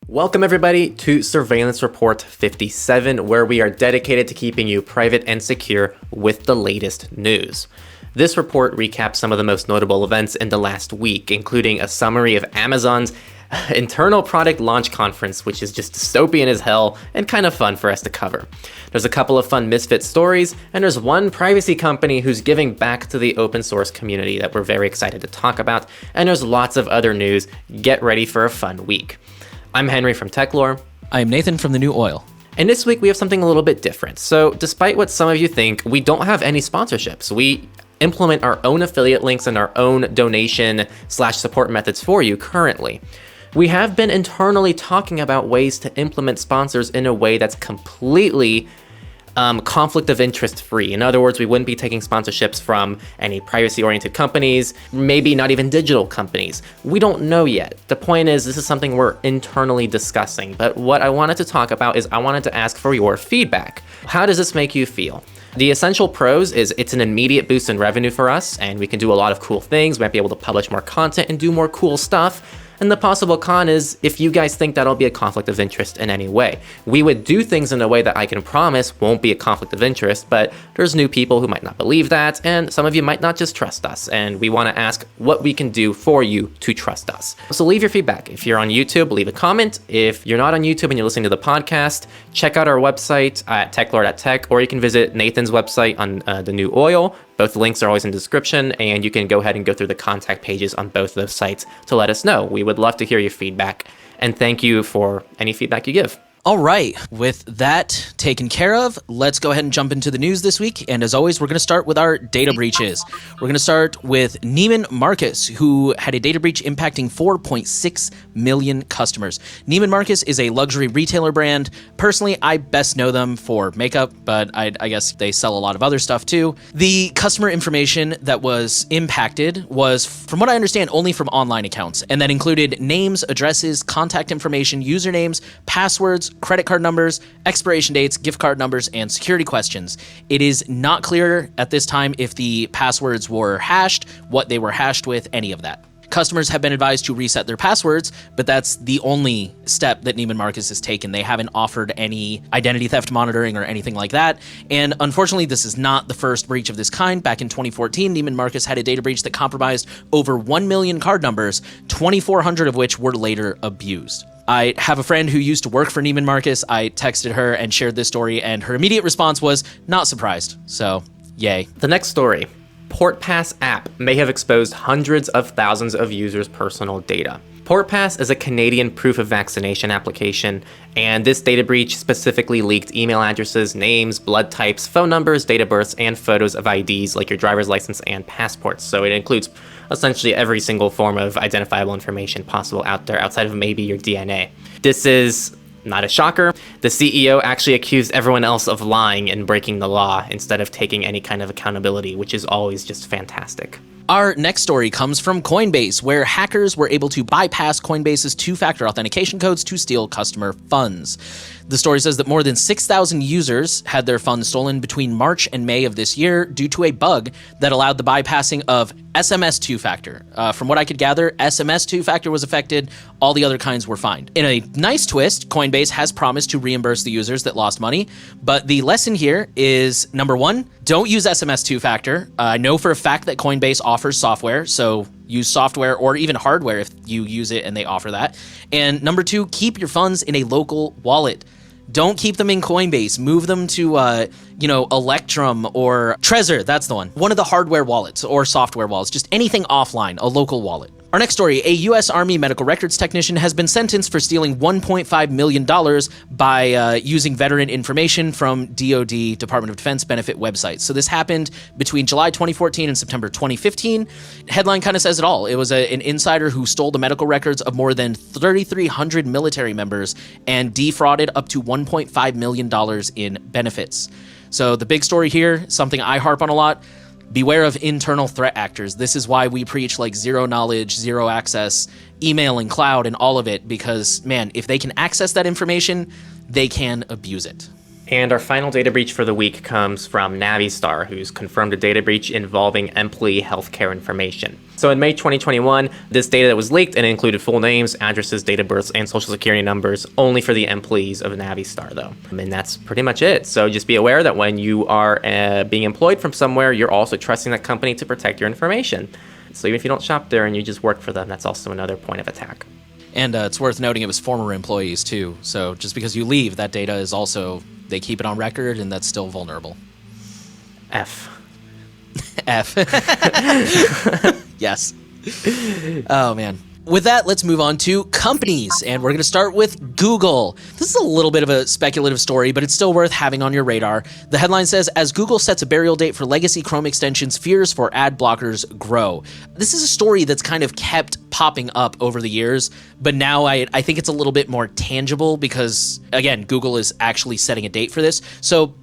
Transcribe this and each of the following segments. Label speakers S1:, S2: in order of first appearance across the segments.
S1: Welcome everybody to Surveillance Report 57, where we are dedicated to keeping you private and secure with the latest news. This report recaps some of the most notable events in the last week, including a summary of Amazon's internal product launch conference, which is just dystopian as hell and kind of fun for us to cover. There's a couple of fun Misfits stories, and there's one privacy company who's giving back to the open source community that we're very excited to talk about, and there's lots of other news. Get ready for a fun week. I'm Henry from Techlore.
S2: I'm Nathan from the New Oil.
S1: And this week we have something a little bit different. So despite what some of you think, we don't have any sponsorships. We implement our own affiliate links and our own donation/support methods for you currently. We have been internally talking about ways to implement sponsors in a way that's completely conflict of interest free. In other words, we wouldn't be taking sponsorships from any privacy-oriented companies, maybe not even digital companies. We don't know yet. The point is, this is something we're internally discussing. But what I wanted to talk about is I wanted to ask for your feedback. How does this make you feel? The essential pros is it's an immediate boost in revenue for us, and we can do a lot of cool things. We might be able to publish more content and do more cool stuff. And the possible con is if you guys think that'll be a conflict of interest in any way. We would do things in a way that I can promise won't be a conflict of interest, but there's new people who might not believe that, and some of you might not just trust us, and we want to ask what we can do for you to trust us. So leave your feedback. If you're on YouTube, leave a comment. If you're not on YouTube and you're listening to the podcast, check out our website at techlore.tech, or you can visit Nathan's website on the New Oil. Both links are always in the description, and you can go ahead and go through the contact pages on both of those sites to let us know. We would love to hear your feedback, and thank you for any feedback you give.
S2: All right, with that taken care of, let's go ahead and jump into the news this week. And as always, we're going to start with our data breaches. We're going to start with Neiman Marcus, who had a data breach impacting 4.6 million customers. Neiman Marcus is a luxury retailer brand. Personally, I best know them for makeup, but I guess they sell a lot of other stuff too. The customer information that was impacted was, from what I understand, only from online accounts, and that included names, addresses, contact information, usernames, passwords, credit card numbers, expiration dates, gift card numbers, and security questions. It is not clear at this time if the passwords were hashed, what they were hashed with, any of that. Customers have been advised to reset their passwords, but that's the only step that Neiman Marcus has taken. They haven't offered any identity theft monitoring or anything like that. And unfortunately, this is not the first breach of this kind. Back in 2014, Neiman Marcus had a data breach that compromised over 1 million card numbers, 2,400 of which were later abused. I have a friend who used to work for Neiman Marcus. I texted her and shared this story, and her immediate response was, not surprised. So, yay.
S1: The next story. PortPass app may have exposed hundreds of thousands of users' personal data. PortPass is a Canadian proof of vaccination application, and this data breach specifically leaked email addresses, names, blood types, phone numbers, date of births, and photos of IDs like your driver's license and passports. So it includes essentially every single form of identifiable information possible out there outside of maybe your DNA. This is not a shocker. The CEO actually accused everyone else of lying and breaking the law instead of taking any kind of accountability, which is always just fantastic.
S2: Our next story comes from Coinbase, where hackers were able to bypass Coinbase's two-factor authentication codes to steal customer funds. The story says that more than 6,000 users had their funds stolen between March and May of this year due to a bug that allowed the bypassing of SMS two-factor. From what I could gather, SMS two-factor was affected, all the other kinds were fine. In a nice twist, Coinbase has promised to reimburse the users that lost money, but the lesson here is, number one, don't use SMS two-factor. I know for a fact that Coinbase offers software, so use software or even hardware if you use it and they offer that. And number two, keep your funds in a local wallet. Don't keep them in Coinbase. Move them to, Electrum or Trezor. That's the one. One of the hardware wallets or software wallets. Just anything offline, a local wallet. Our next story, a U.S. Army medical records technician has been sentenced for stealing $1.5 million by using veteran information from DoD, Department of Defense benefit websites. So this happened between July 2014 and September 2015. Headline kind of says it all. It was an insider who stole the medical records of more than 3,300 military members and defrauded up to $1.5 million in benefits. So the big story here, something I harp on a lot, beware of internal threat actors. This is why we preach like zero knowledge, zero access, email and cloud and all of it, because man, if they can access that information, they can abuse it.
S1: And our final data breach for the week comes from Navistar, who's confirmed a data breach involving employee healthcare information. So in May 2021, this data that was leaked and included full names, addresses, date of births, and social security numbers only for the employees of Navistar, though. And that's pretty much it. So just be aware that when you are being employed from somewhere, you're also trusting that company to protect your information. So even if you don't shop there and you just work for them, that's also another point of attack.
S2: And it's worth noting it was former employees, too. So just because you leave, that data is also, they keep it on record, and that's still vulnerable.
S1: F.
S2: Yes. Oh, man. With that, let's move on to companies, and we're going to start with Google. This is a little bit of a speculative story, but it's still worth having on your radar. The headline says, as Google sets a burial date for legacy Chrome extensions, fears for ad blockers grow. This is a story that's kind of kept popping up over the years, but now I think it's a little bit more tangible because, again, Google is actually setting a date for this. So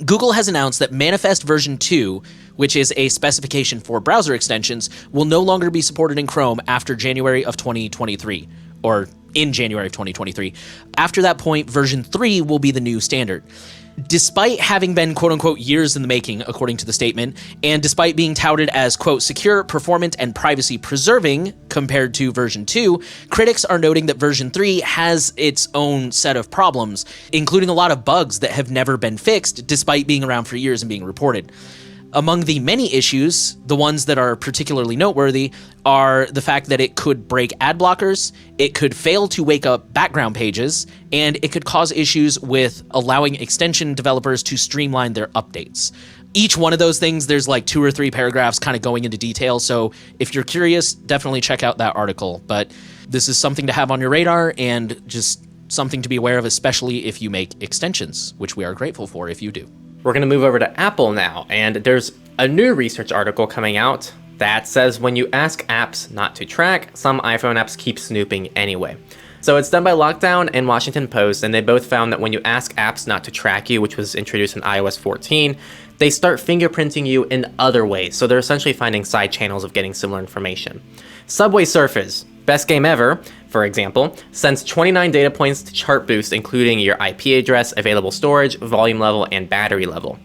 S2: Google has announced that Manifest version 2, which is a specification for browser extensions, will no longer be supported in Chrome after January of 2023, or in January of 2023. After that point, version 3 will be the new standard. Despite having been, quote-unquote, years in the making, according to the statement, and despite being touted as, quote, secure, performant, and privacy-preserving compared to version 2, critics are noting that version 3 has its own set of problems, including a lot of bugs that have never been fixed, despite being around for years and being reported. Among the many issues, the ones that are particularly noteworthy are the fact that it could break ad blockers, it could fail to wake up background pages, and it could cause issues with allowing extension developers to streamline their updates. Each one of those things, there's like 2 or 3 paragraphs kind of going into detail, so if you're curious, definitely check out that article. But this is something to have on your radar and just something to be aware of, especially if you make extensions, which we are grateful for if you do.
S1: We're going to move over to Apple now, and there's a new research article coming out that says when you ask apps not to track, some iPhone apps keep snooping anyway. So it's done by Lockdown and Washington Post, and they both found that when you ask apps not to track you, which was introduced in iOS 14, they start fingerprinting you in other ways. So they're essentially finding side channels of getting similar information. Subway Surfers, best game ever, for example, sends 29 data points to Chartboost, including your IP address, available storage, volume level, and battery level.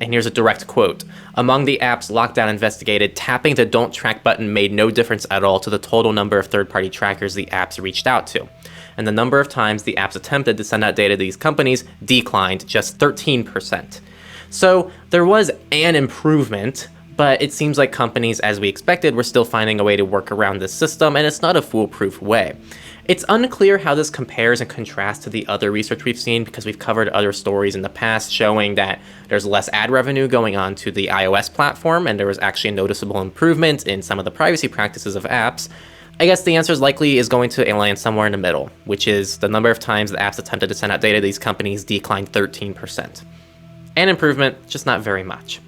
S1: And here's a direct quote. Among the apps Lockdown investigated, tapping the Don't Track button made no difference at all to the total number of third-party trackers the apps reached out to. And the number of times the apps attempted to send out data to these companies declined just 13%. So there was an improvement, but it seems like companies, as we expected, were still finding a way to work around this system, and it's not a foolproof way. It's unclear how this compares and contrasts to the other research we've seen, because we've covered other stories in the past showing that there's less ad revenue going on to the iOS platform, and there was actually a noticeable improvement in some of the privacy practices of apps. I guess the answer is likely is going to land somewhere in the middle, which is the number of times the apps attempted to send out data to these companies declined 13%. An improvement, just not very much.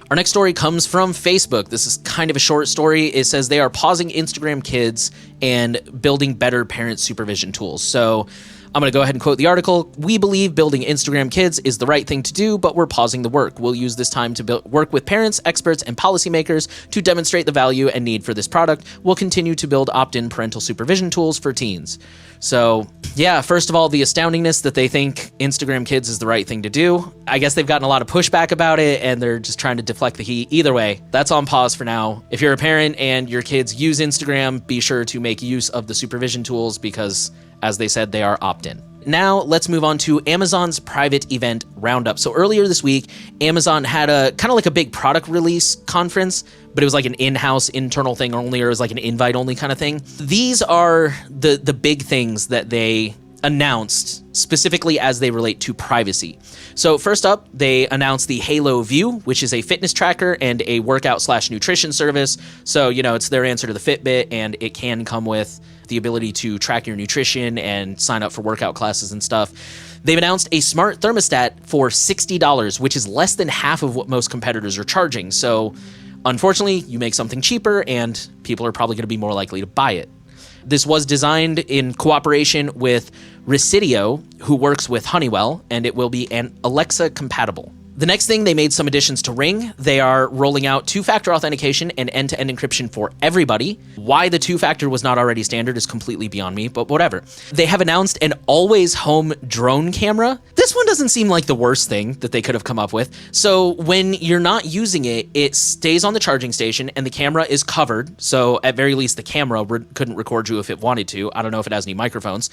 S2: Our next story comes from Facebook. This is kind of a short story. It says they are pausing Instagram Kids and building better parent supervision tools. So I'm going to go ahead and quote the article. We believe building Instagram Kids is the right thing to do, but we're pausing the work. We'll use this time to work with parents, experts, and policymakers to demonstrate the value and need for this product. We'll continue to build opt-in parental supervision tools for teens. So, yeah, first of all, the astoundingness that they think Instagram Kids is the right thing to do. I guess they've gotten a lot of pushback about it, and they're just trying to deflect the heat. Either way, that's on pause for now. If you're a parent and your kids use Instagram, be sure to make use of the supervision tools because, as they said, they are opt-in. Now, let's move on to Amazon's private event roundup. So earlier this week, Amazon had a kind of like a big product release conference, but it was like an in-house internal thing only, or it was like an invite-only kind of thing. These are the big things that they announced specifically as they relate to privacy. So first up, they announced the Halo View, which is a fitness tracker and a workout/nutrition service. So, it's their answer to the Fitbit, and it can come with the ability to track your nutrition and sign up for workout classes and stuff. They've announced a smart thermostat for $60, which is less than half of what most competitors are charging. So unfortunately, you make something cheaper and people are probably going to be more likely to buy it. This was designed in cooperation with Residio, who works with Honeywell, and it will be an Alexa compatible. The next thing, they made some additions to Ring. They are rolling out two-factor authentication and end-to-end encryption for everybody. Why the two-factor was not already standard is completely beyond me, but whatever. They have announced an always-home drone camera. This one doesn't seem like the worst thing that they could have come up with. So when you're not using it, it stays on the charging station and the camera is covered. So at very least, the camera couldn't record you if it wanted to. I don't know if it has any microphones.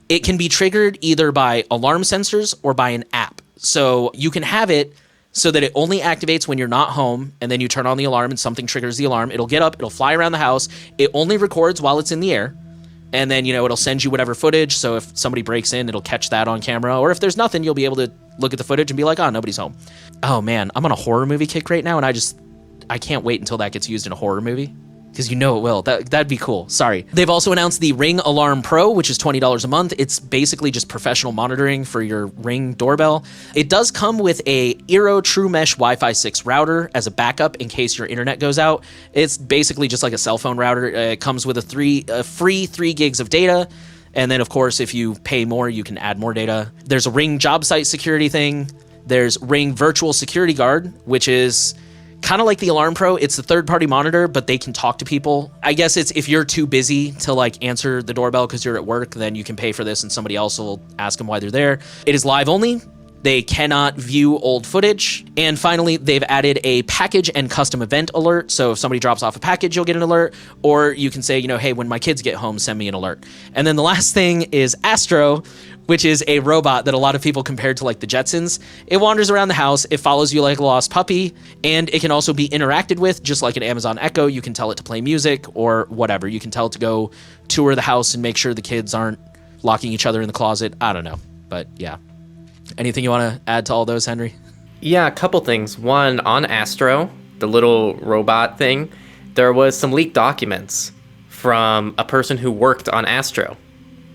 S2: It can be triggered either by alarm sensors or by an app. So you can have it so that it only activates when you're not home, and then you turn on the alarm and something triggers the alarm. It'll get up, it'll fly around the house. It only records while it's in the air. And then, it'll send you whatever footage. So if somebody breaks in, it'll catch that on camera. Or if there's nothing, you'll be able to look at the footage and be like, oh, nobody's home. Oh man, I'm on a horror movie kick right now, and I can't wait until that gets used in a horror movie. Because it will. That'd be cool. Sorry. They've also announced the Ring Alarm Pro, which is $20 a month. It's basically just professional monitoring for your Ring doorbell. It does come with a Eero True Mesh Wi-Fi 6 router as a backup in case your internet goes out. It's basically just like a cell phone router. It comes with a free 3 gigs of data. And then, of course, if you pay more, you can add more data. There's a Ring job site security thing. There's Ring Virtual Security Guard, which is kind of like the Alarm Pro. It's a third-party monitor, but they can talk to people. I guess it's if you're too busy to answer the doorbell because you're at work, then you can pay for this and somebody else will ask them why they're there. It is live only. They cannot view old footage. And finally, they've added a package and custom event alert. So if somebody drops off a package, you'll get an alert. Or you can say, hey, when my kids get home, send me an alert. And then the last thing is Astro, which is a robot that a lot of people compared to the Jetsons. It wanders around the house, it follows you like a lost puppy, and it can also be interacted with, just like an Amazon Echo. You can tell it to play music or whatever. You can tell it to go tour the house and make sure the kids aren't locking each other in the closet. I don't know, but yeah. Anything you want to add to all those, Henry?
S1: Yeah, a couple things. One, on Astro, the little robot thing, there was some leaked documents from a person who worked on Astro.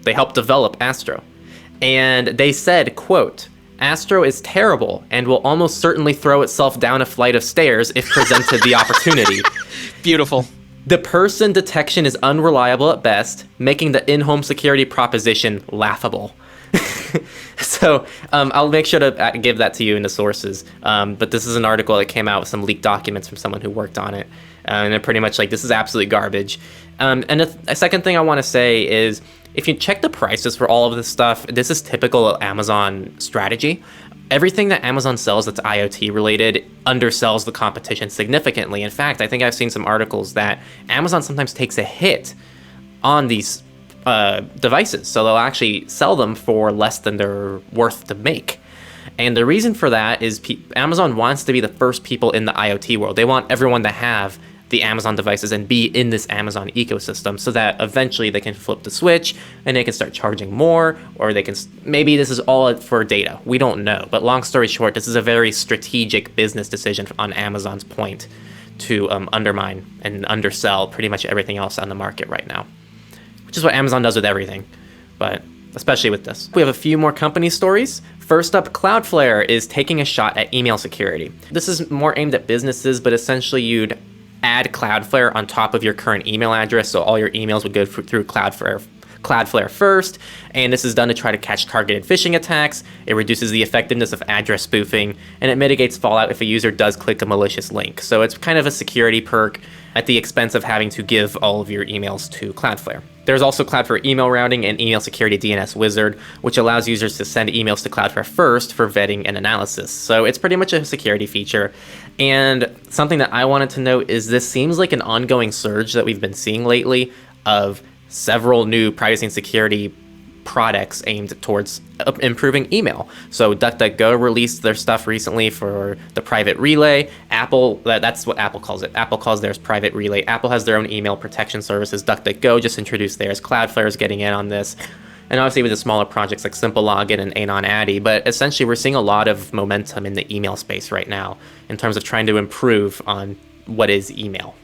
S1: They helped develop Astro. And they said, quote, Astro is terrible and will almost certainly throw itself down a flight of stairs if presented the opportunity.
S2: Beautiful.
S1: The person detection is unreliable at best, making the in-home security proposition laughable. So I'll make sure to give that to you in the sources. But this is an article that came out with some leaked documents from someone who worked on it. And they're pretty much this is absolute garbage. And a second thing I want to say is, if you check the prices for all of this stuff, this is typical of Amazon strategy. Everything that Amazon sells that's IoT related undersells the competition significantly. In fact, I think I've seen some articles that Amazon sometimes takes a hit on these devices. So they'll actually sell them for less than they're worth to make. And the reason for that is Amazon wants to be the first people in the IoT world. They want everyone to have the Amazon devices and be in this Amazon ecosystem so that eventually they can flip the switch and they can start charging more, or they can, maybe this is all for data. We don't know. But long story short, this is a very strategic business decision on Amazon's point to undermine and undersell pretty much everything else on the market right now, which is what Amazon does with everything, but especially with this. We have a few more company stories. First up, Cloudflare is taking a shot at email security. This is more aimed at businesses, but essentially you'd add Cloudflare on top of your current email address, so all your emails would go through Cloudflare first, and this is done to try to catch targeted phishing attacks. It reduces the effectiveness of address spoofing, and it mitigates fallout if a user does click a malicious link. So it's kind of a security perk at the expense of having to give all of your emails to Cloudflare. There's also Cloudflare Email Routing and Email Security DNS Wizard, which allows users to send emails to Cloudflare first for vetting and analysis. So it's pretty much a security feature. And something that I wanted to note is this seems like an ongoing surge that we've been seeing lately of several new privacy and security products aimed towards improving email. So DuckDuckGo released their stuff recently for the private relay. Apple, that's what Apple calls it. Apple calls theirs private relay. Apple has their own email protection services. DuckDuckGo just introduced theirs. Cloudflare is getting in on this. And obviously with the smaller projects like Simple Login and Anon Addy, but essentially we're seeing a lot of momentum in the email space right now in terms of trying to improve on what is email.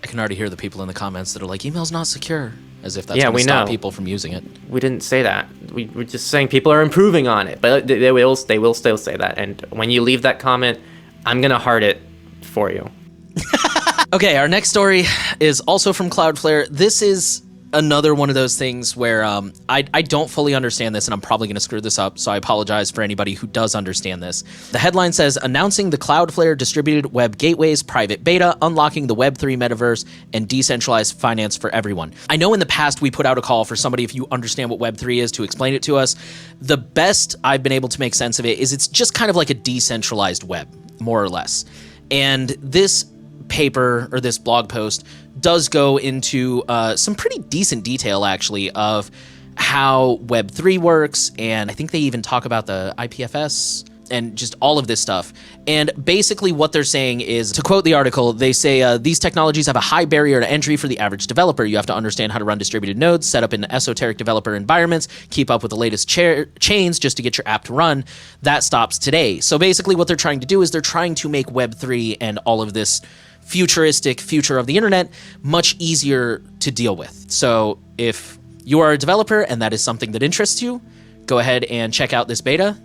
S2: I can already hear the people in the comments that are like, email's not secure, as if that's going to stop people from using it.
S1: We didn't say that. We're just saying people are improving on it, but they will still say that. And when you leave that comment, I'm going to heart it for you.
S2: Okay, our next story is also from Cloudflare. This is another one of those things where I don't fully understand this, and I'm probably going to screw this up, so I apologize for anybody who does understand this. The headline says, announcing the Cloudflare Distributed Web Gateway's private beta, unlocking the Web3 metaverse, and decentralized finance for everyone. I know in the past we put out a call for somebody, if you understand what Web3 is, to explain it to us. The best I've been able to make sense of it is it's just kind of like a decentralized web, more or less. And this paper, or this blog post, does go into some pretty decent detail, actually, of how Web3 works, and I think they even talk about the IPFS and just all of this stuff. And basically what they're saying is, to quote the article, they say, these technologies have a high barrier to entry for the average developer. You have to understand how to run distributed nodes, set up in esoteric developer environments, keep up with the latest chains just to get your app to run. That stops today. So basically what they're trying to do is they're trying to make Web3 and all of this futuristic future of the internet much easier to deal with. So if you are a developer and that is something that interests you, go ahead and check out this beta.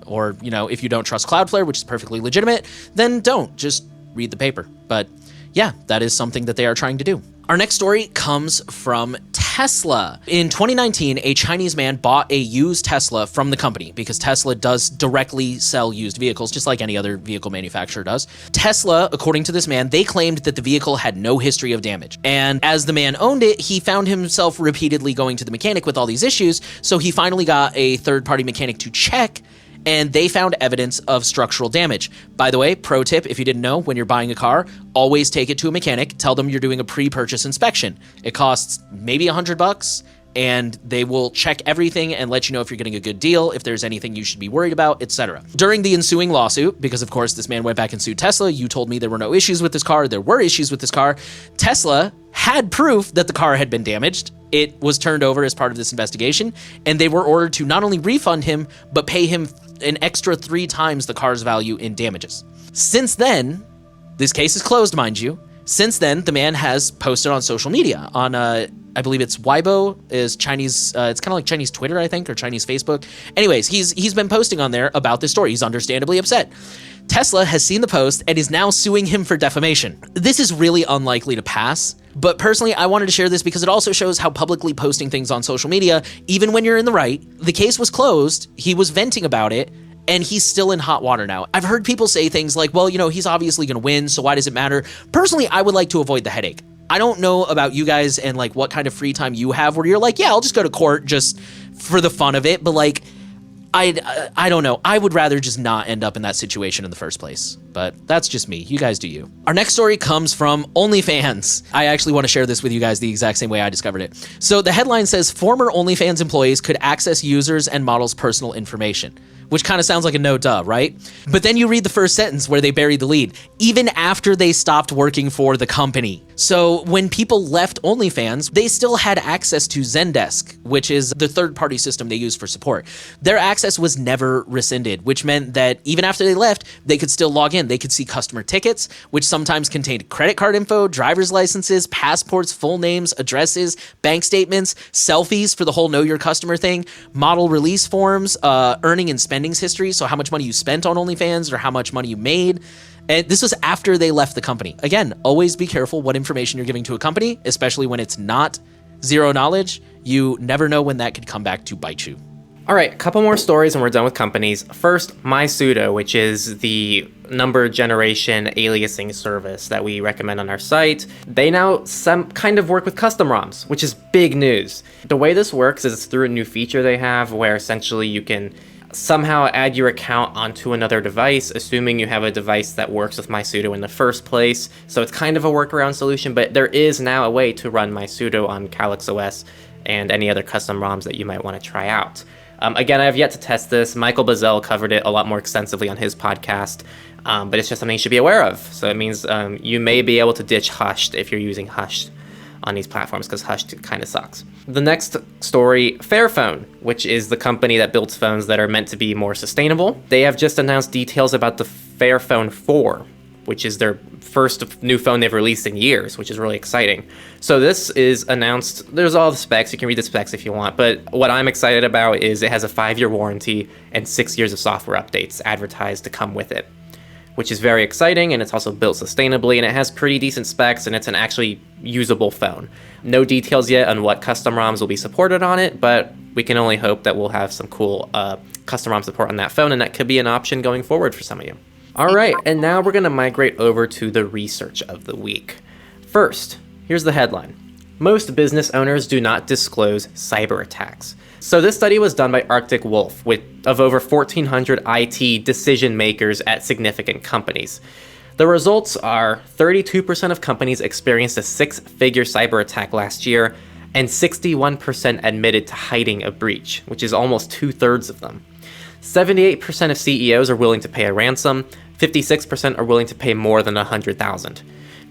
S2: Or, if you don't trust Cloudflare, which is perfectly legitimate, then don't. Just read the paper. But yeah, that is something that they are trying to do. Our next story comes from Tesla. In 2019, a Chinese man bought a used Tesla from the company, because Tesla does directly sell used vehicles, just like any other vehicle manufacturer does. Tesla, according to this man, they claimed that the vehicle had no history of damage. And as the man owned it, he found himself repeatedly going to the mechanic with all these issues, so he finally got a third-party mechanic to check, and they found evidence of structural damage. By the way, pro tip, if you didn't know, when you're buying a car, always take it to a mechanic. Tell them you're doing a pre-purchase inspection. It costs maybe $100, and they will check everything and let you know if you're getting a good deal, if there's anything you should be worried about, etc. During the ensuing lawsuit, because of course this man went back and sued Tesla, you told me there were no issues with this car. There were issues with this car. Tesla had proof that the car had been damaged. It was turned over as part of this investigation, and they were ordered to not only refund him, but pay him an extra 3 times the car's value in damages. Since then, this case is closed, mind you. Since then, the man has posted on social media on, I believe it's Weibo, is Chinese, it's kind of like Chinese Twitter, I think, or Chinese Facebook. Anyways, he's been posting on there about this story. He's understandably upset. Tesla has seen the post and is now suing him for defamation. This is really unlikely to pass, but personally, I wanted to share this because it also shows how publicly posting things on social media, even when you're in the right, the case was closed, he was venting about it, and he's still in hot water now. I've heard people say things like, well, he's obviously going to win, so why does it matter? Personally, I would like to avoid the headache. I don't know about you guys and like what kind of free time you have where you're like, yeah, I'll just go to court just for the fun of it, but like, I don't know. I would rather just not end up in that situation in the first place. But that's just me. You guys do you. Our next story comes from OnlyFans. I actually want to share this with you guys the exact same way I discovered it. So the headline says, former OnlyFans employees could access users and models' personal information. Which kind of sounds like a no duh, right? But then you read the first sentence where they bury the lead. Even after they stopped working for the company. So when people left OnlyFans, they still had access to Zendesk, which is the third-party system they use for support. Their access was never rescinded, which meant that even after they left, they could still log in. They could see customer tickets, which sometimes contained credit card info, driver's licenses, passports, full names, addresses, bank statements, selfies for the whole know your customer thing, model release forms, earning and spending history, so how much money you spent on OnlyFans or how much money you made. And this was after they left the company. Again, always be careful what information you're giving to a company, especially when it's not zero knowledge. You never know when that could come back to bite you.
S1: All right, a couple more stories and we're done with companies. First, MySudo, which is the number generation aliasing service that we recommend on our site. They now kind of work with custom ROMs, which is big news. The way this works is it's through a new feature they have where essentially you can somehow add your account onto another device, assuming you have a device that works with MySudo in the first place. So it's kind of a workaround solution, but there is now a way to run MySudo on Calyx OS and any other custom ROMs that you might want to try out. Again, I have yet to test this. Michael Bazell covered it a lot more extensively on his podcast, but it's just something you should be aware of. So it means you may be able to ditch Hushed if you're using Hushed on these platforms, because Hushed kind of sucks. The next story, Fairphone, which is the company that builds phones that are meant to be more sustainable. They have just announced details about the Fairphone 4, which is their first new phone they've released in years, which is really exciting. So this is announced, there's all the specs, you can read the specs if you want, but what I'm excited about is it has a 5-year warranty and 6 years of software updates advertised to come with it. which is very exciting, and it's also built sustainably, and it has pretty decent specs, and it's an actually usable phone. No details yet on what custom ROMs will be supported on it, but we can only hope that we'll have some cool custom ROM support on that phone, and that could be an option going forward for some of you. All right, and now we're going to migrate over to the research of the week. First, here's the headline. Most business owners do not disclose cyber attacks. So this study was done by Arctic Wolf of over 1,400 IT decision makers at significant companies. The results are 32% of companies experienced a six-figure cyber attack last year, and 61% admitted to hiding a breach, which is almost 2/3 of them. 78% of CEOs are willing to pay a ransom, 56% are willing to pay more than $100,000.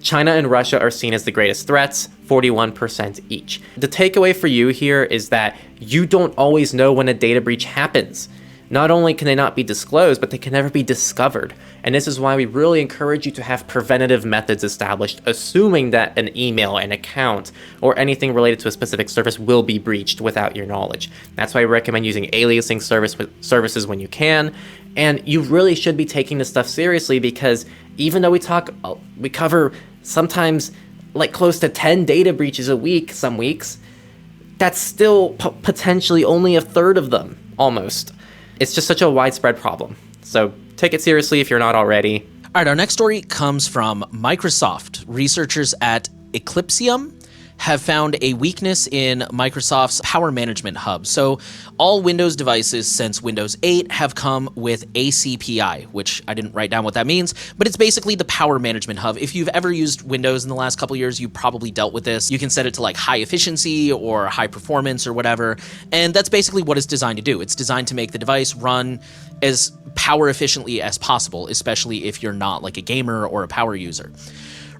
S1: China and Russia are seen as the greatest threats, 41% each. The takeaway for you here is that you don't always know when a data breach happens. Not only can they not be disclosed, but they can never be discovered. And this is why we really encourage you to have preventative methods established, assuming that an email, an account, or anything related to a specific service will be breached without your knowledge. That's why I recommend using aliasing services when you can. And you really should be taking this stuff seriously, because even though we cover sometimes like close to 10 data breaches a week, some weeks, that's still potentially only a third of them, almost. It's just such a widespread problem. So take it seriously if you're not already.
S2: All right, our next story comes from Microsoft. Researchers at Eclipsium have found a weakness in Microsoft's Power Management Hub. So all Windows devices since Windows 8 have come with ACPI, which I didn't write down what that means, but it's basically the Power Management Hub. If you've ever used Windows in the last couple years, you probably dealt with this. You can set it to like high efficiency or high performance or whatever, and that's basically what it's designed to do. It's designed to make the device run as power efficiently as possible, especially if you're not like a gamer or a power user.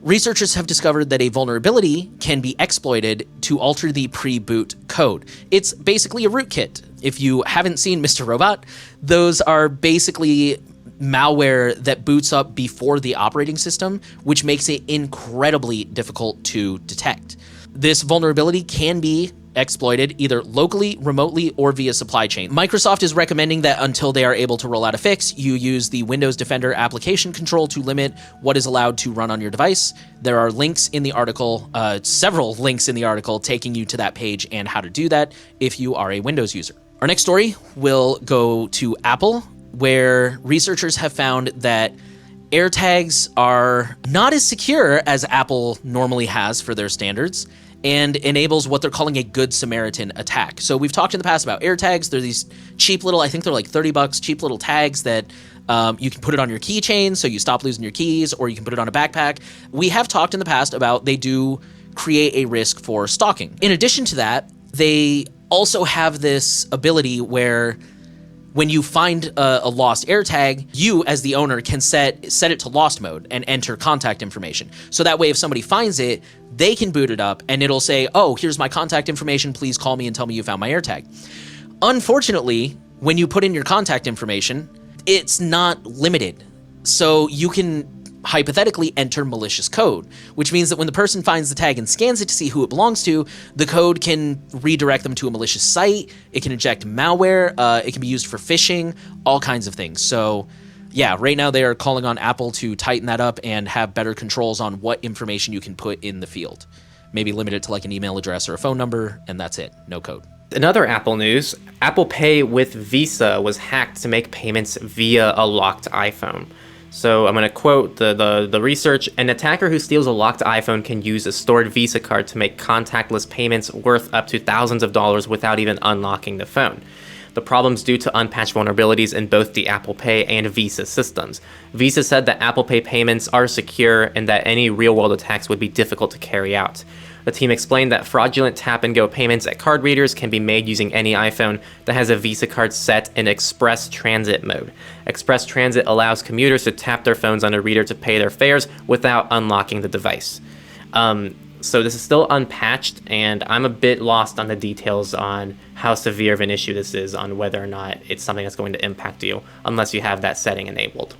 S2: Researchers have discovered that a vulnerability can be exploited to alter the pre-boot code. It's basically a rootkit. If you haven't seen Mr. Robot, those are basically malware that boots up before the operating system, which makes it incredibly difficult to detect. This vulnerability can be exploited either locally, remotely, or via supply chain. Microsoft is recommending that until they are able to roll out a fix, you use the Windows Defender application control to limit what is allowed to run on your device. There are links in the article, several links in the article taking you to that page and how to do that if you are a Windows user. Our next story will go to Apple, where researchers have found that AirTags are not as secure as Apple normally has for their standards, and enables what they're calling a Good Samaritan attack. So we've talked in the past about AirTags. They're these cheap little, I think they're like $30, cheap little tags that you can put it on your keychain so you stop losing your keys, or you can put it on a backpack. We have talked in the past about they do create a risk for stalking. In addition to that, they also have this ability where when you find a lost AirTag, you as the owner can set it to lost mode and enter contact information. So that way if somebody finds it, they can boot it up and it'll say, oh, here's my contact information, please call me and tell me you found my AirTag. Unfortunately, when you put in your contact information, it's not limited. So you can hypothetically enter malicious code, which means that when the person finds the tag and scans it to see who it belongs to, the code can redirect them to a malicious site, it can inject malware, it can be used for phishing, all kinds of things. So yeah, right now they are calling on Apple to tighten that up and have better controls on what information you can put in the field. Maybe limit it to like an email address or a phone number, and that's it, no code.
S1: Another Apple news, Apple Pay with Visa was hacked to make payments via a locked iPhone. So I'm going to quote the research. An attacker who steals a locked iPhone can use a stored Visa card to make contactless payments worth up to thousands of dollars without even unlocking the phone. The problem's due to unpatched vulnerabilities in both the Apple Pay and Visa systems. Visa said that Apple Pay payments are secure and that any real-world attacks would be difficult to carry out. The team explained that fraudulent tap-and-go payments at card readers can be made using any iPhone that has a Visa card set in Express Transit mode. Express Transit allows commuters to tap their phones on a reader to pay their fares without unlocking the device. So this is still unpatched, and I'm a bit lost on the details on how severe of an issue this is, on whether or not it's something that's going to impact you, unless you have that setting enabled.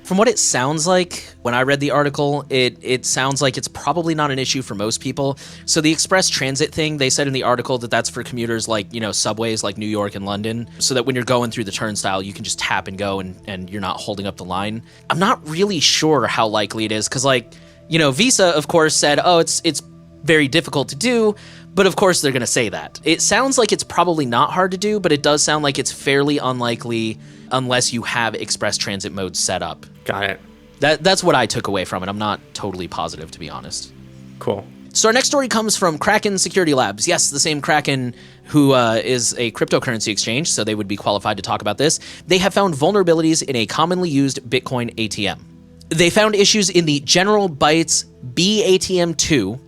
S2: From what it sounds like, when I read the article, it sounds like it's probably not an issue for most people. So the express transit thing, they said in the article that that's for commuters like, subways like New York and London, so that when you're going through the turnstile, you can just tap and go and you're not holding up the line. I'm not really sure how likely it is because, Visa, of course, said, oh, it's very difficult to do, but of course they're going to say that. It sounds like it's probably not hard to do, but it does sound like it's fairly unlikely unless you have express transit mode set up.
S1: Got it.
S2: That's what I took away from it. I'm not totally positive, to be honest.
S1: Cool.
S2: So our next story comes from Kraken Security Labs. Yes, the same Kraken who is a cryptocurrency exchange, so they would be qualified to talk about this. They have found vulnerabilities in a commonly used Bitcoin ATM. They found issues in the General Bytes BATM2.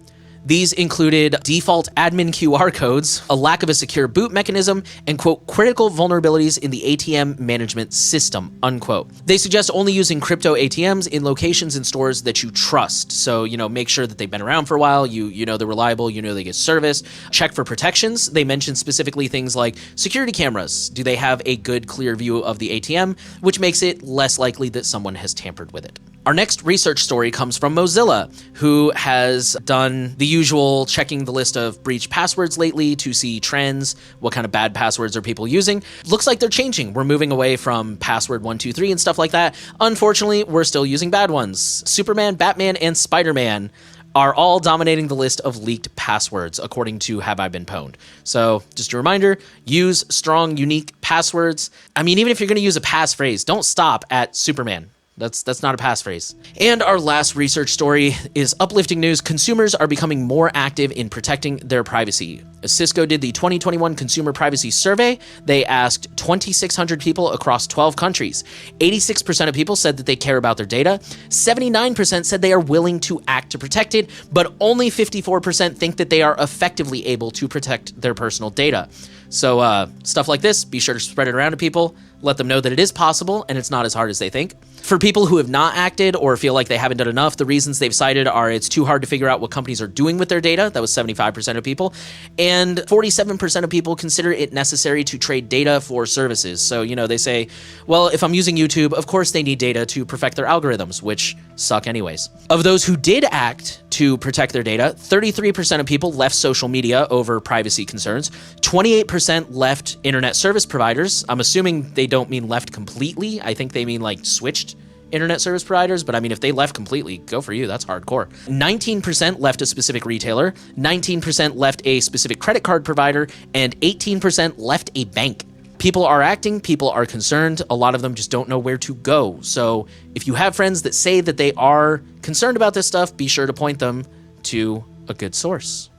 S2: These included default admin QR codes, a lack of a secure boot mechanism, and, quote, critical vulnerabilities in the ATM management system, unquote. They suggest only using crypto ATMs in locations and stores that you trust. So, make sure that they've been around for a while, you know they're reliable, they get service. Check for protections. They mentioned specifically things like security cameras. Do they have a good, clear view of the ATM, which makes it less likely that someone has tampered with it. Our next research story comes from Mozilla, who has done the usual checking the list of breached passwords lately to see trends, what kind of bad passwords are people using. Looks like they're changing. We're moving away from password 123 and stuff like that. Unfortunately, we're still using bad ones. Superman, Batman, and Spider-Man are all dominating the list of leaked passwords, according to Have I Been Pwned. So just a reminder, use strong, unique passwords. Even if you're going to use a passphrase, don't stop at Superman. That's not a passphrase. And our last research story is uplifting news. Consumers are becoming more active in protecting their privacy. Cisco did the 2021 Consumer Privacy Survey. They asked 2,600 people across 12 countries. 86% of people said that they care about their data. 79% said they are willing to act to protect it, but only 54% think that they are effectively able to protect their personal data. So stuff like this, be sure to spread it around to people. Let them know that it is possible and it's not as hard as they think. For people who have not acted or feel like they haven't done enough, the reasons they've cited are it's too hard to figure out what companies are doing with their data. That was 75% of people. And 47% of people consider it necessary to trade data for services. So, they say, well, if I'm using YouTube, of course they need data to perfect their algorithms, which suck anyways. Of those who did act to protect their data, 33% of people left social media over privacy concerns. 28% left internet service providers. I'm assuming they don't mean left completely. I think they mean switched internet service providers, but if they left completely, go for you. That's hardcore. 19% left a specific retailer, 19% left a specific credit card provider, and 18% left a bank. People are acting, people are concerned. A lot of them just don't know where to go. So if you have friends that say that they are concerned about this stuff, be sure to point them to a good source.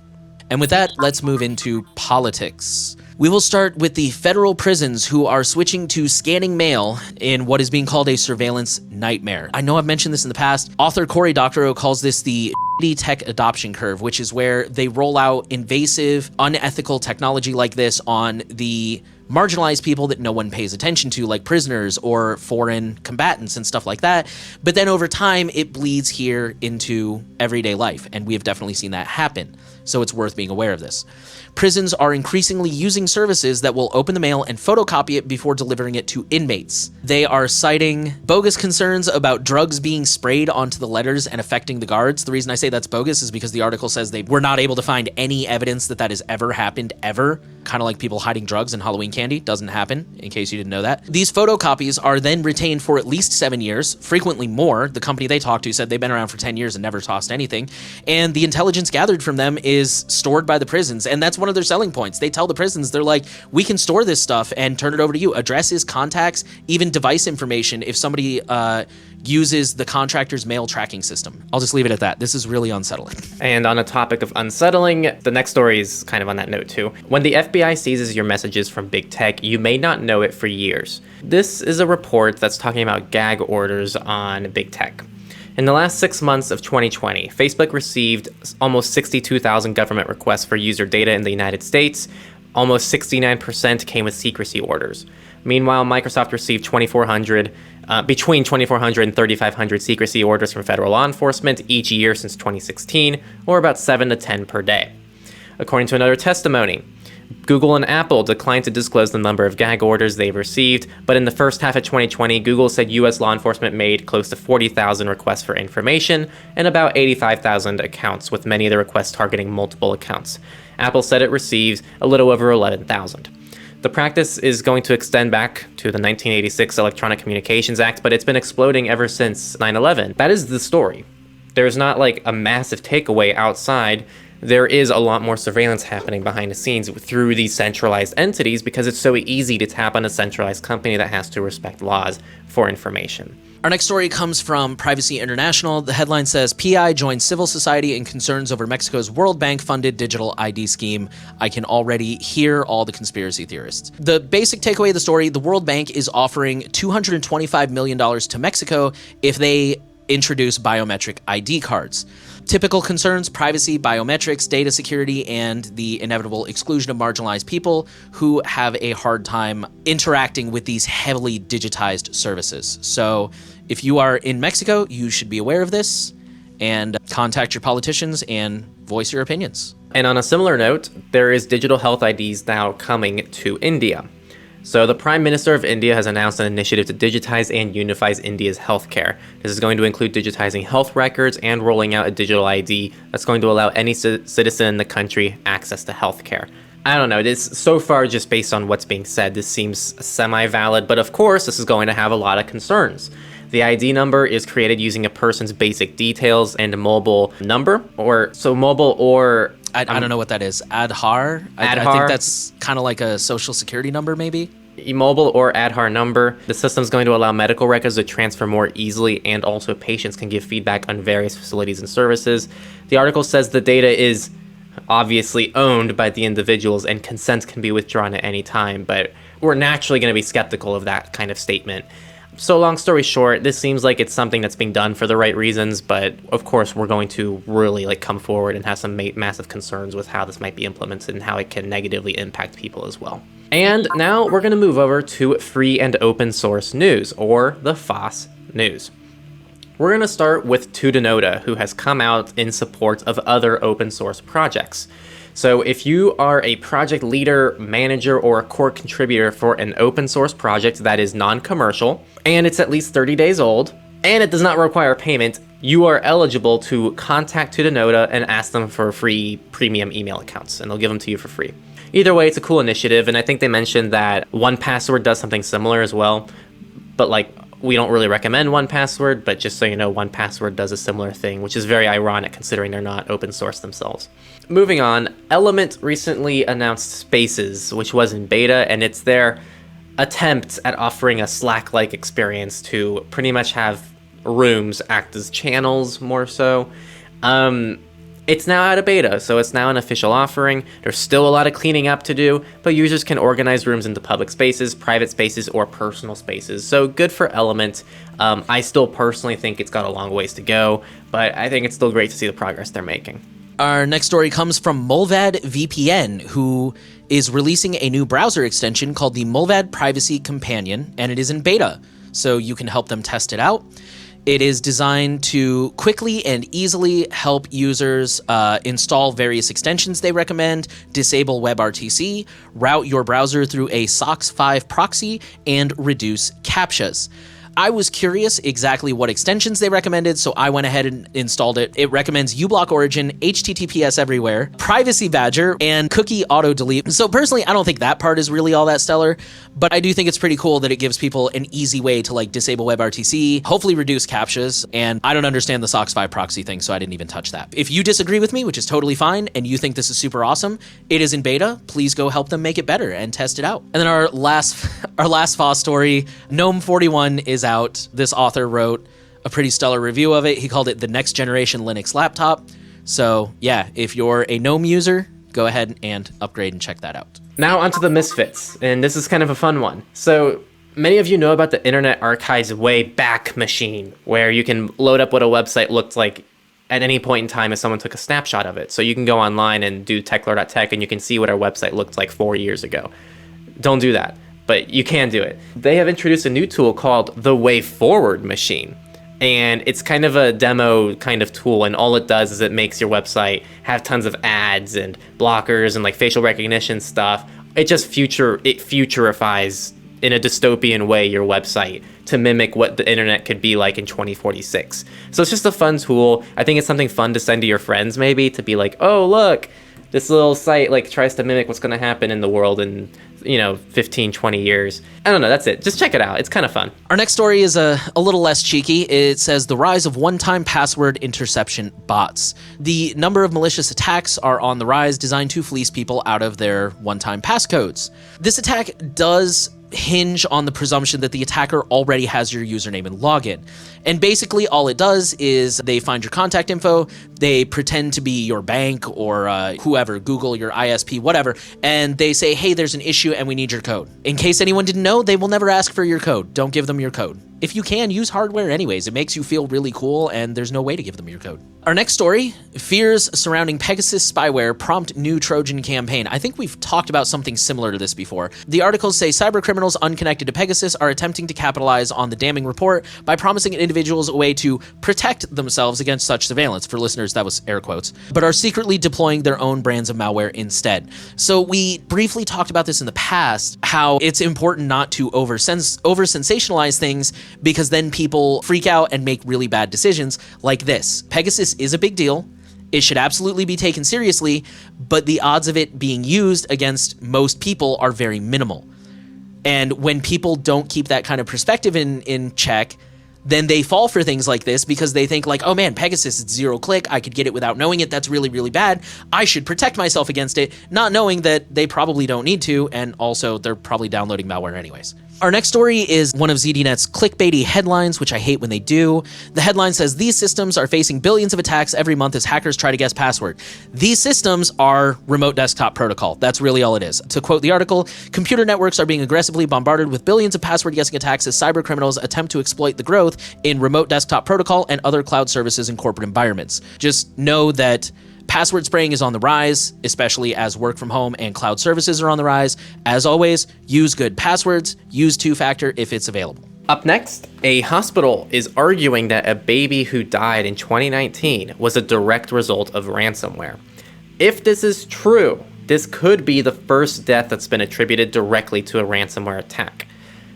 S2: And with that, let's move into politics. We will start with the federal prisons who are switching to scanning mail in what is being called a surveillance nightmare. I know I've mentioned this in the past. Author Cory Doctorow calls this the tech adoption curve, which is where they roll out invasive, unethical technology like this on the marginalized people that no one pays attention to, like prisoners or foreign combatants and stuff like that. But then over time, it bleeds here into everyday life, and we have definitely seen that happen. So it's worth being aware of this. Prisons are increasingly using services that will open the mail and photocopy it before delivering it to inmates. They are citing bogus concerns about drugs being sprayed onto the letters and affecting the guards. The reason I say that's bogus is because the article says they were not able to find any evidence that has ever happened, ever. Kind of like people hiding drugs in Halloween candy. Doesn't happen, in case you didn't know that. These photocopies are then retained for at least 7 years, frequently more. The company they talked to said they've been around for 10 years and never tossed anything. And the intelligence gathered from them is stored by the prisons. And that's one of their selling points. They tell the prisons, they're like, we can store this stuff and turn it over to you. Addresses, contacts, even device information if somebody uses the contractor's mail tracking system. I'll just leave it at that. This is really unsettling.
S1: And on a topic of unsettling, the next story is kind of on that note too. When the FBI seizes your messages from big tech, you may not know it for years. This is a report that's talking about gag orders on big tech. In the last 6 months of 2020, Facebook received almost 62,000 government requests for user data in the United States. Almost 69% came with secrecy orders. Meanwhile, Microsoft received between 2,400 and 3,500 secrecy orders from federal law enforcement each year since 2016, or about 7 to 10 per day. According to another testimony, Google and Apple declined to disclose the number of gag orders they've received, but in the first half of 2020, Google said US law enforcement made close to 40,000 requests for information and about 85,000 accounts, with many of the requests targeting multiple accounts. Apple said it receives a little over 11,000. The practice is going to extend back to the 1986 Electronic Communications Act, but it's been exploding ever since 9/11. That is the story. There's not like a massive takeaway outside. There is a lot more surveillance happening behind the scenes through these centralized entities because it's so easy to tap on a centralized company that has to respect laws for information.
S2: Our next story comes from Privacy International. The headline says, PI joins civil society in concerns over Mexico's World Bank-funded digital ID scheme. I can already hear all the conspiracy theorists. The basic takeaway of the story, the World Bank is offering $225 million to Mexico if they introduce biometric ID cards. Typical concerns: privacy, biometrics, data security, and the inevitable exclusion of marginalized people who have a hard time interacting with these heavily digitized services. So if you are in Mexico, you should be aware of this and contact your politicians and voice your opinions.
S1: And on a similar note, there is digital health IDs now coming to India. So the Prime Minister of India has announced an initiative to digitize and unifies India's healthcare. This is going to include digitizing health records and rolling out a digital ID that's going to allow any citizen in the country access to healthcare. I don't know, this so far just based on what's being said, this seems semi-valid, but of course this is going to have a lot of concerns. The ID number is created using a person's basic details and a mobile number,
S2: I don't know what that is. Aadhaar? I think that's kind of like a social security number, maybe?
S1: Mobile or Aadhaar number. The system's going to allow medical records to transfer more easily, and also patients can give feedback on various facilities and services. The article says the data is obviously owned by the individuals and consent can be withdrawn at any time, but we're naturally going to be skeptical of that kind of statement. So long story short, this seems like it's something that's being done for the right reasons, but of course we're going to really come forward and have some massive concerns with how this might be implemented and how it can negatively impact people as well. And now we're going to move over to free and open source news, or the FOSS news. We're going to start with Tutanota, who has come out in support of other open source projects. So if you are a project leader, manager, or a core contributor for an open source project that is non-commercial, and it's at least 30 days old, and it does not require payment, you are eligible to contact Tutanota and ask them for free premium email accounts, and they'll give them to you for free. Either way, it's a cool initiative, and I think they mentioned that 1Password does something similar as well, but we don't really recommend 1Password, but just so you know, 1Password does a similar thing, which is very ironic considering they're not open source themselves. Moving on, Element recently announced Spaces, which was in beta, and it's their attempt at offering a Slack-like experience to pretty much have rooms act as channels more so. It's now out of beta, so it's now an official offering. There's still a lot of cleaning up to do, but users can organize rooms into public spaces, private spaces, or personal spaces. So good for Element. I still personally think it's got a long ways to go, but I think it's still great to see the progress they're making.
S2: Our next story comes from Mullvad VPN, who is releasing a new browser extension called the Mullvad Privacy Companion, and it is in beta, so you can help them test it out. It is designed to quickly and easily help users install various extensions they recommend, disable WebRTC, route your browser through a SOCKS 5 proxy, and reduce CAPTCHAs. I was curious exactly what extensions they recommended, so I went ahead and installed it. It recommends uBlock Origin, HTTPS Everywhere, Privacy Badger, and Cookie Auto Delete. So personally, I don't think that part is really all that stellar, but I do think it's pretty cool that it gives people an easy way to disable WebRTC, hopefully reduce CAPTCHAs, and I don't understand the SOCKS 5 proxy thing, so I didn't even touch that. If you disagree with me, which is totally fine, and you think this is super awesome, it is in beta. Please go help them make it better and test it out. And then our last FOSS story, GNOME 41 is out. This author wrote a pretty stellar review of it. He called it the next generation Linux laptop. So yeah, if you're a GNOME user, go ahead and upgrade and check that out.
S1: Now onto the Misfits, and this is kind of a fun one. So many of you know about the Internet Archive's Wayback Machine, where you can load up what a website looked like at any point in time if someone took a snapshot of it. So you can go online and do techlore.tech and you can see what our website looked like 4 years ago. Don't do that, but you can do it. They have introduced a new tool called the Way Forward Machine. And it's kind of a demo kind of tool, and all it does is it makes your website have tons of ads and blockers and like facial recognition stuff. It just futurifies in a dystopian way your website to mimic what the internet could be like in 2046. So it's just a fun tool. I think it's something fun to send to your friends, maybe, to be like, oh, look, this little site like tries to mimic what's going to happen in the world in 15, 20 years. I don't know. That's it. Just check it out. It's kind of fun.
S2: Our next story is a little less cheeky. It says the rise of one-time password interception bots. The number of malicious attacks are on the rise, designed to fleece people out of their one-time passcodes. This attack does hinge on the presumption that the attacker already has your username and login. And basically all it does is they find your contact info, they pretend to be your bank or whoever, Google, your ISP, whatever, and they say, hey, there's an issue and we need your code. In case anyone didn't know, they will never ask for your code. Don't give them your code. If you can, use hardware anyways. It makes you feel really cool, and there's no way to give them your code. Our next story, fears surrounding Pegasus spyware prompt new Trojan campaign. I think we've talked about something similar to this before. The articles say cybercriminals unconnected to Pegasus are attempting to capitalize on the damning report by promising individuals a way to protect themselves against such surveillance. For listeners, that was air quotes, but are secretly deploying their own brands of malware instead. So we briefly talked about this in the past, how it's important not to over-sensationalize things, because then people freak out and make really bad decisions like this. Pegasus is a big deal. It should absolutely be taken seriously, but the odds of it being used against most people are very minimal. And when people don't keep that kind of perspective in check, then they fall for things like this because they think like, oh man, Pegasus, it's zero click. I could get it without knowing it. That's really, really bad. I should protect myself against it, not knowing that they probably don't need to. And also they're probably downloading malware anyways. Our next story is one of ZDNet's clickbaity headlines, which I hate when they do. The headline says, these systems are facing billions of attacks every month as hackers try to guess password. These systems are remote desktop protocol. That's really all it is. To quote the article, computer networks are being aggressively bombarded with billions of password guessing attacks as cyber criminals attempt to exploit the growth in remote desktop protocol and other cloud services in corporate environments. Just know that password spraying is on the rise, especially as work from home and cloud services are on the rise. As always, use good passwords, use two-factor if it's available.
S1: Up next, a hospital is arguing that a baby who died in 2019 was a direct result of ransomware. If this is true, this could be the first death that's been attributed directly to a ransomware attack.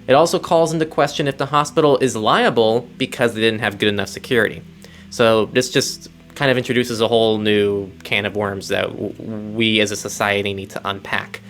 S1: It also calls into question if the hospital is liable because they didn't have good enough security. So this just kind of introduces a whole new can of worms that we as a society need to unpack.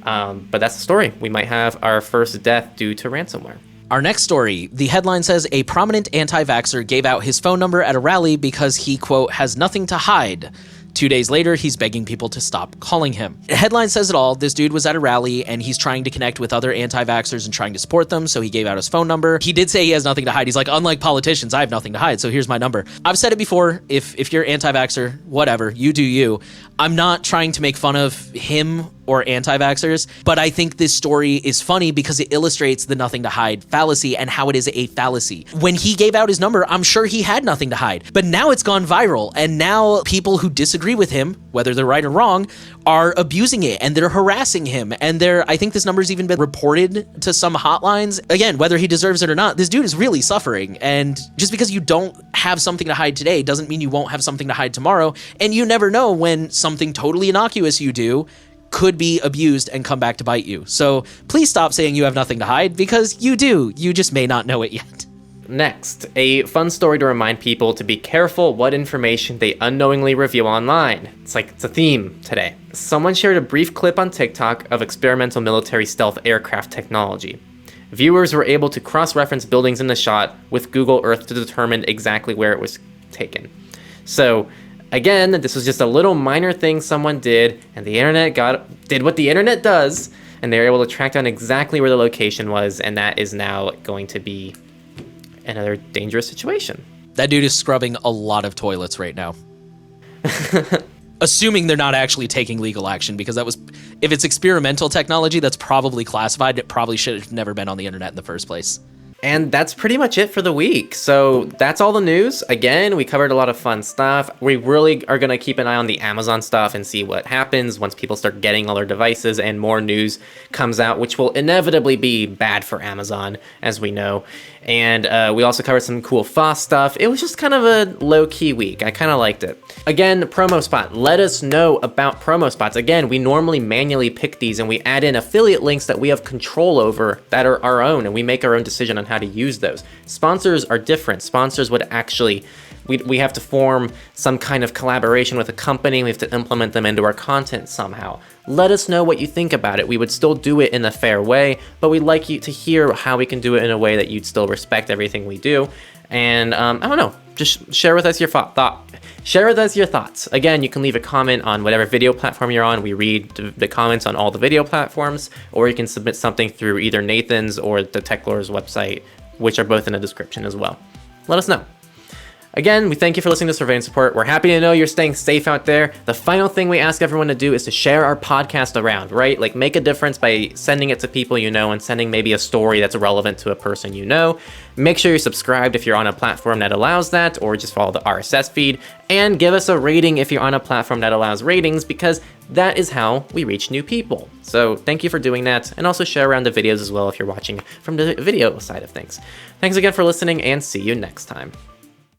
S1: But that's the story. We might have our first death due to ransomware.
S2: Our next story, the headline says a prominent anti-vaxxer gave out his phone number at a rally because he, quote, has nothing to hide. 2 days later, he's begging people to stop calling him. The headline says it all. This dude was at a rally and he's trying to connect with other anti-vaxxers and trying to support them, so he gave out his phone number. He did say he has nothing to hide. He's like, unlike politicians, I have nothing to hide, so here's my number. I've said it before, if you're anti-vaxxer, whatever, you do you. I'm not trying to make fun of him or anti-vaxxers, but I think this story is funny because it illustrates the nothing to hide fallacy and how it is a fallacy. When he gave out his number, I'm sure he had nothing to hide, but now it's gone viral, and now people who disagree with him, whether they're right or wrong, are abusing it and they're harassing him, and I think this number's even been reported to some hotlines. Again, whether he deserves it or not, this dude is really suffering, and just because you don't have something to hide today doesn't mean you won't have something to hide tomorrow, and you never know when something totally innocuous you do could be abused and come back to bite you. So please stop saying you have nothing to hide, because you do. You just may not know it yet.
S1: Next, a fun story to remind people to be careful what information they unknowingly reveal online. It's a theme today. Someone shared a brief clip on TikTok of experimental military stealth aircraft technology. Viewers were able to cross-reference buildings in the shot with Google Earth to determine exactly where it was taken. So, again, this was just a little minor thing someone did, and the internet did what the internet does, and they were able to track down exactly where the location was, and that is now going to be another dangerous situation.
S2: That dude is scrubbing a lot of toilets right now. Assuming they're not actually taking legal action, because if it's experimental technology, that's probably classified. It probably should have never been on the internet in the first place.
S1: And that's pretty much it for the week. So that's all the news. Again, we covered a lot of fun stuff. We really are going to keep an eye on the Amazon stuff and see what happens once people start getting all their devices and more news comes out, which will inevitably be bad for Amazon, as we know. And we also covered some cool FOSS stuff. It was just kind of a low-key week. I kind of liked it. Again, promo spot. Let us know about promo spots. Again, we normally manually pick these and we add in affiliate links that we have control over that are our own, and we make our own decision on how to use those. Sponsors are different. Sponsors would actually, we have to form some kind of collaboration with a company. We have to implement them into our content somehow. Let us know what you think about it. We would still do it in a fair way, but we'd like you to hear how we can do it in a way that you'd still respect everything we do. And I don't know, just share with us your share with us your thoughts. Again, you can leave a comment on whatever video platform you're on. We read the comments on all the video platforms, or you can submit something through either Nathan's or the Techlore's website, which are both in the description as well. Let us know. Again, we thank you for listening to Surveillance Report. We're happy to know you're staying safe out there. The final thing we ask everyone to do is to share our podcast around, right? Like, make a difference by sending it to people you know and sending maybe a story that's relevant to a person you know. Make sure you're subscribed if you're on a platform that allows that, or just follow the RSS feed. And give us a rating if you're on a platform that allows ratings, because that is how we reach new people. So thank you for doing that, and also share around the videos as well if you're watching from the video side of things. Thanks again for listening, and see you next time.